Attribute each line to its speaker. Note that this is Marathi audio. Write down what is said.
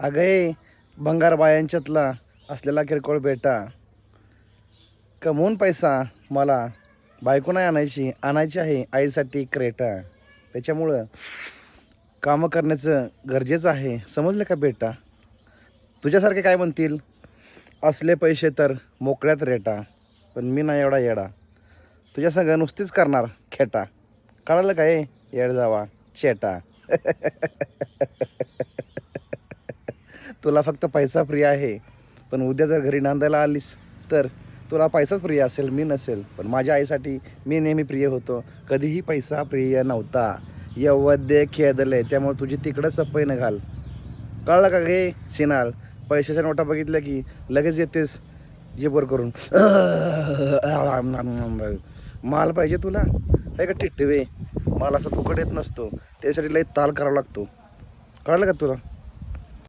Speaker 1: अगं हे भंगार बायांच्यातला असलेला किरकोळ बेटा, कमवून पैसा मला बायको नाही आणायची आहे आईसाठी क्रेटा. त्याच्यामुळं कामं करण्याचं गरजेचं आहे, समजलं का बेटा. तुझ्यासारखे काय म्हणतील, असले पैसे तर मोकळ्यात रेटा. पण मी नाही एवढा येडा, तुझ्या संग नुसतीच करणार खेटा. कळालं काय येड जावा चेटा. तुला फक्त पैसा प्रिय आहे, पण उद्या जर घरी नांदायला आलीस तर तुला पैसाच प्रिय असेल, मी नसेल. पण माझ्या आईसाठी मी नेहमी प्रिय होतो, कधीही पैसा प्रिय नव्हता. यवद्य खेदले, त्यामुळे तुझी तिकडं सपईनं घाल. कळलं का गे सिनाल. पैशाच्या नोटा बघितल्या की लगेच येतेस जेबर करून. माल पाहिजे तुला, आहे का टिटवे. माल असं फुकट येत नसतो, त्यासाठी लई ताल करावा लागतो. कळलं का तुला.